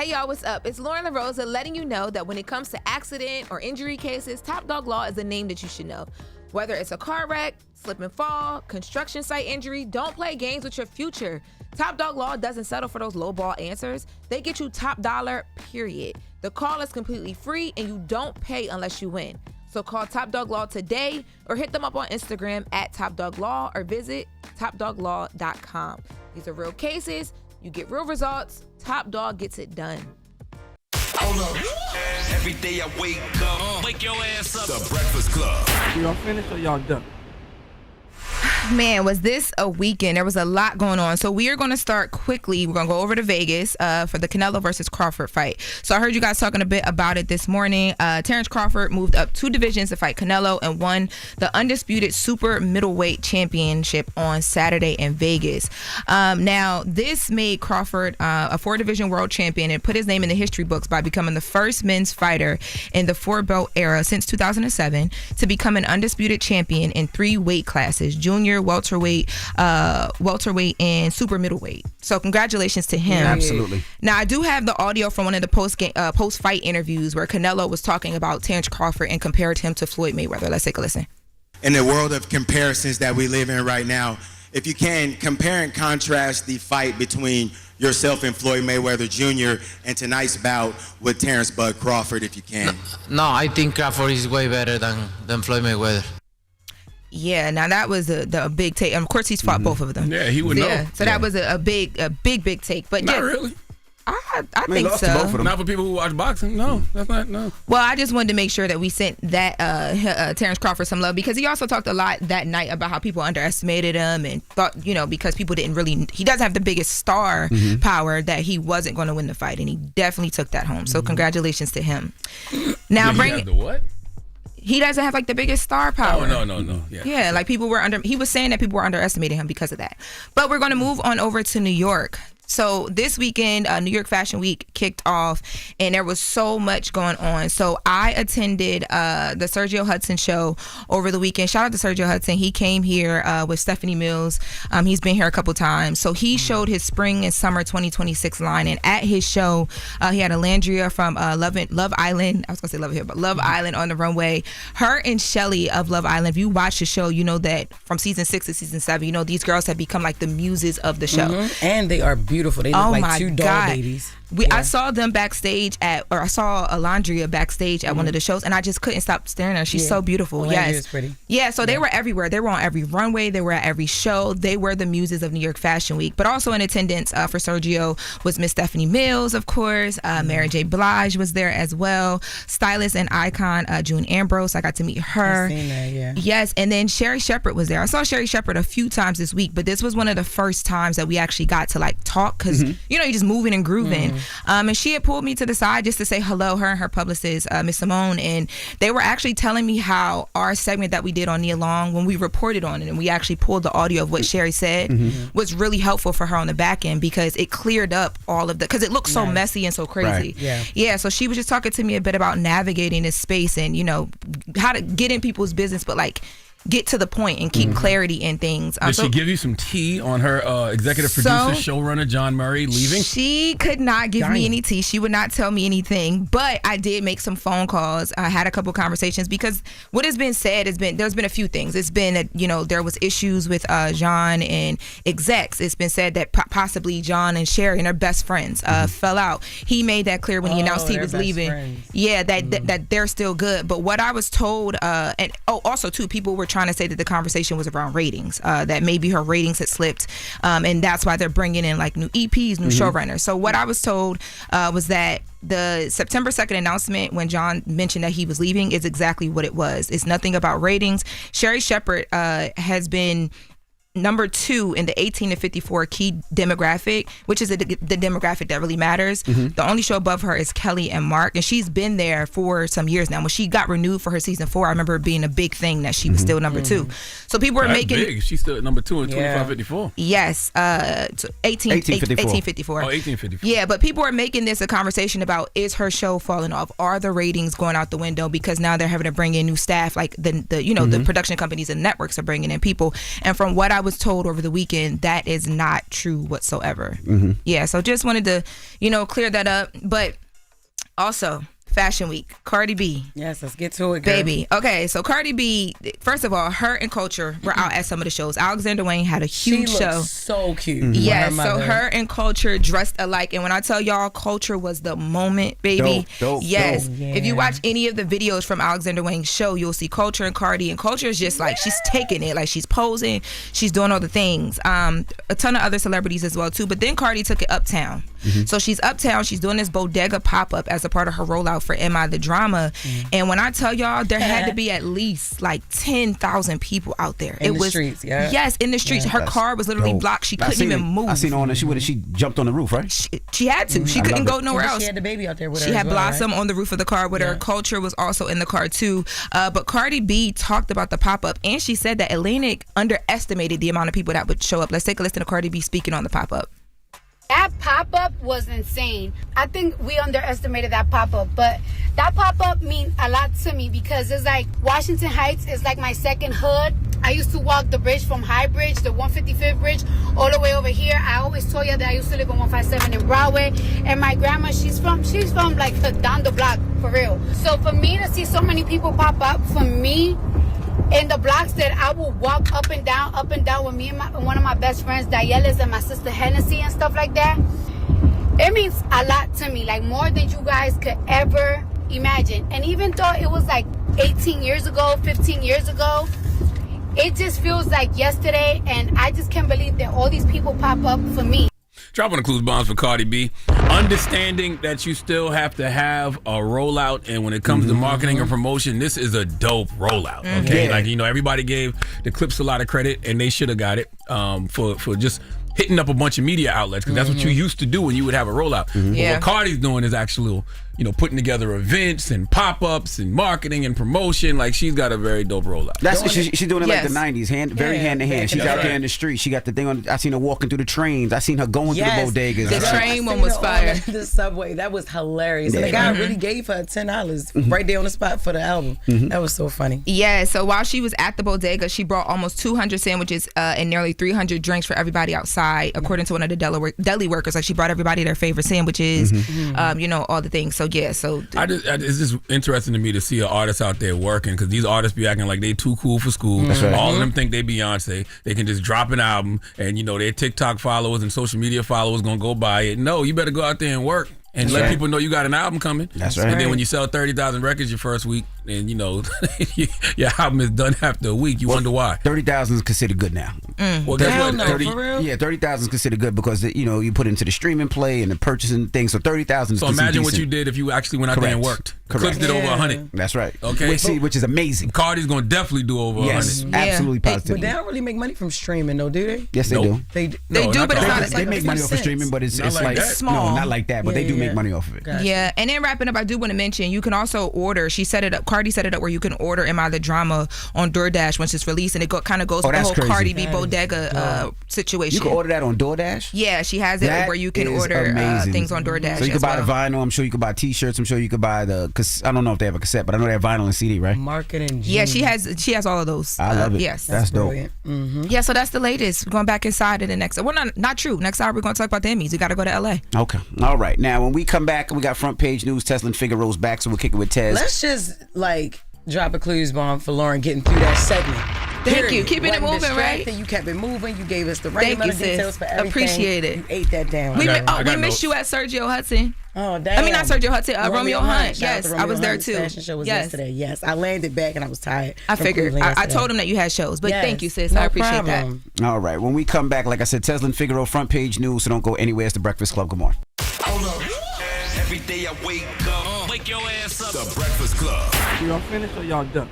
Hey y'all, what's up? It's Loren LoRosa letting you know that when it comes to accident or injury cases, Top Dog Law is a name that you should know. Whether it's a car wreck, slip and fall, construction site injury, don't play games with your future. Top Dog Law doesn't settle for those lowball answers. They get you top dollar, period. The call is completely free and you don't pay unless you win. So call Top Dog Law today or hit them up on Instagram at Top Dog Law or visit topdoglaw.com. These are real cases. You get real results. Top Dog gets it done. Hold up. Every day I wake up. Wake your ass up. The Breakfast Club. Y'all finished or y'all done? Man, was this a weekend? There was a lot going on. So we are going to start quickly. We're going to go over to Vegas for the Canelo versus Crawford fight. So I heard you guys talking a bit about it this morning. Terence Crawford moved up 2 divisions to fight Canelo and won the undisputed super middleweight championship on Saturday in Vegas. Now, this made Crawford a 4-division world champion and put his name in the history books by becoming the first men's fighter in the 4-belt era since 2007 to become an undisputed champion in 3 weight classes: junior, welterweight, and super middleweight. So congratulations to him. Yeah, absolutely. Now I do have the audio from one of the post-fight interviews where Canelo was talking about Terence Crawford and compared him to Floyd Mayweather. Let's take a listen. In the world of comparisons that we live in right now, if you can compare and contrast the fight between yourself and Floyd Mayweather Jr. and tonight's bout with Terence Bud Crawford, if you can. No, I think Crawford is way better than Floyd Mayweather. Yeah, now that was a big take. And of course, he's fought both of them. Yeah, he would know. So that was a big take. But Not yeah, really. I He think lost so. to both of them. Not for people who watch boxing. No, that's not. No. Well, I just wanted to make sure that we sent that Terence Crawford some love, because he also talked a lot that night about how people underestimated him and thought, because people didn't really. He doesn't have the biggest star power, that he wasn't going to win the fight, and he definitely took that home. So congratulations to him. Now Did he have the what? He doesn't have like the biggest star power. Oh, no. Yeah, like people were he was saying that people were underestimating him because of that. But we're going to move on over to New York. So this weekend, New York Fashion Week kicked off, and there was so much going on. So I attended the Sergio Hudson show over the weekend. Shout out to Sergio Hudson. He came here with Stephanie Mills. He's been here a couple times. So he showed his spring and summer 2026 line, and at his show, he had Alandria from Love Island. I was gonna say Love Here, but Love Island on the runway. Her and Shelly of Love Island. If you watch the show, you know that from season 6 to season 7, these girls have become like the muses of the show, and they are beautiful. They look like 2 doll babies. I saw them backstage I saw Alandria backstage at one of the shows, and I just couldn't stop staring at her. She's so beautiful. Alandria is pretty. Yeah, so they were everywhere. They were on every runway. They were at every show. They were the muses of New York Fashion Week. But also in attendance for Sergio was Miss Stephanie Mills, of course. Mary J. Blige was there as well. Stylist and icon June Ambrose. I got to meet her. I've seen that, yeah. Yes, and then Sherry Shepherd was there. I saw Sherry Shepherd a few times this week, but this was one of the first times that we actually got to like talk, because you're just moving and grooving. And she had pulled me to the side just to say hello, her and her publicist, Miss Simone, and they were actually telling me how our segment that we did on Nia Long, when we reported on it and we actually pulled the audio of what Sherry said, was really helpful for her on the back end, because it cleared up all of because it looked so messy and so crazy. Right. Yeah, so she was just talking to me a bit about navigating this space and, how to get in people's business, but like get to the point and keep clarity in things. Did she give you some tea on her executive producer, showrunner John Murray leaving? She could not give me any tea. She would not tell me anything, but I did make some phone calls. I had a couple conversations, because what has been said there's been a few things. It's been that, there was issues with John and execs. It's been said that possibly John and Sherry and her best friends fell out. He made that clear when he announced he was leaving. Friends. Yeah, that they're still good. But what I was told, and also too, people were trying to say that the conversation was around ratings, that maybe her ratings had slipped, and that's why they're bringing in like new EPs, new showrunners. So what I was told was that the September 2nd announcement, when John mentioned that he was leaving, is exactly what it was. It's nothing about ratings. Sherry Shepherd has been number 2 in the 18 to 54 key demographic, which is the demographic that really matters. The only show above her is Kelly and Mark, and she's been there for some years now. When she got renewed for her season 4, I remember it being a big thing that she was still number 2. So people were making big. She's still at number 2 in 2554. Yes, 1854. Oh, 1854. Yeah, but people are making this a conversation about, is her show falling off? Are the ratings going out the window? Because now they're having to bring in new staff, like the production companies and networks are bringing in people. And from what I I was told over the weekend that is not true whatsoever. Yeah, so just wanted to, clear that up. But also, Fashion Week, Cardi B. Yes, let's get to it, girl. Baby. Okay, so Cardi B, first of all, her and Culture were out at some of the shows. Alexander Wayne had a huge show. So cute. Yes, so her and Culture dressed alike. And when I tell y'all, Culture was the moment, baby. Dope. Yes. Yeah. If you watch any of the videos from Alexander Wayne's show, you'll see Culture and Cardi. And Culture is just like, she's taking it. Like, she's posing. She's doing all the things. A ton of other celebrities as well, too. But then Cardi took it uptown. So she's uptown. She's doing this bodega pop-up as a part of her rollout for Am I the Drama. And when I tell y'all, there had to be at least like 10,000 people out there. In the streets, yeah. Yes, in the streets. Her car was literally blocked. She couldn't even move. I seen her on there. She jumped on the roof, right? She had to. She couldn't go nowhere else. She had the baby out there with her. She had well, Blossom on the roof of the car with her. Culture was also in the car too. But Cardi B talked about the pop-up, and she said that Atlantic underestimated the amount of people that would show up. Let's take a listen to Cardi B speaking on the pop-up. That pop-up was insane. I think we underestimated that pop-up, but that pop-up means a lot to me because it's like Washington Heights is like my second hood. I used to walk the bridge from High Bridge, the 155th Bridge, all the way over here. I always told you that I used to live on 157 in Broadway, and my grandma, she's from like down the block, for real. So for me to see so many people pop up, for me, in the blocks that I will walk up and down with me and one of my best friends, Dayelis, and my sister Hennessy and stuff like that, it means a lot to me, like more than you guys could ever imagine. And even though it was like 18 years ago, 15 years ago, it just feels like yesterday, and I just can't believe that all these people pop up for me. Dropping the clues bombs for Cardi B. Understanding that you still have to have a rollout, and when it comes to marketing and promotion, this is a dope rollout. Okay, like everybody gave the Clips a lot of credit, and they should have got it for just hitting up a bunch of media outlets, because that's what you used to do when you would have a rollout. But what Cardi's doing is actually, putting together events and pop-ups and marketing and promotion. Like, she's got a very dope rollout. She's doing it like the 90s, very hand in hand. She's out there in the street. She got the thing on. I seen her walking through the trains. I seen her going through the bodegas. The train one was fire. The subway, that was hilarious. And the guy really gave her $10 right there on the spot for the album. That was so funny. Yeah, so while she was at the bodega, she brought almost 200 sandwiches and nearly 300 drinks for everybody outside, according to one of the deli workers. Like, she brought everybody their favorite sandwiches, all the things. So yeah, so it's just interesting to me to see an artist out there working, because these artists be acting like they too cool for school. That's right. All of them think they Beyonce. They can just drop an album, and their TikTok followers and social media followers gonna go buy it. No, you better go out there and work. And let people know you got an album coming. That's right. And then when you sell 30,000 records your first week, and your album is done after a week, you wonder why. 30,000 is considered good now. Well, guess what? 30, for real? Yeah, 30,000 is considered good because you put into the streaming play and the purchasing things. So 30,000 is So imagine what you did if you actually went out there and worked. Clips did over 100. That's right. Okay, which is amazing. Cardi's gonna definitely do over 100. Absolutely positive. But they don't really make money from streaming, though, do they? Yes, they do. They do, but it's not. They make money off of streaming, but it's like small. No, not like that. But they do make money off of it. Gotcha. Yeah, and then wrapping up, I do want to mention you can also order. She set it up. Cardi set it up where you can order "Am I the Drama" on DoorDash once it's released, and it kind of goes with the whole crazy. Cardi B bodega situation. You can order that on DoorDash. Yeah, she has it where you can order things on DoorDash. So you can buy the vinyl. I'm sure you can buy T-shirts. I'm sure you could buy I don't know if they have a cassette, but I know they have vinyl and CD, right? Marketing. Yeah, she has all of those. I love it. Yes, that's dope. Yeah, so that's the latest. We're going back inside in the next. Well, not true. Next hour we're going to talk about the Emmys. We got to go to LA. Okay, all right. Now when we come back, we got front page news. Tesla and Figaro's back, so we'll kick it with Tez. Let's just drop a clues bomb for Loren getting through that segment. Thank you. Keeping it moving, right? You kept it moving. You gave us the right amount of details for everything. Appreciate it. You ate that down. We missed you at Sergio Hudson. Oh, damn. I mean, not Sergio Hudson. Romeo Hunt. Yes, I was there too. Fashion show was yesterday. Yes, I landed back and I was tired. I figured. I told him that you had shows, but thank you, sis. I appreciate that. All right. When we come back, like I said, Tesla and Figaro front page news. So don't go anywhere. It's the Breakfast Club. Good morning. Hold up. Every day I wake up, wake your ass up. The Breakfast Club. Y'all finished or y'all done?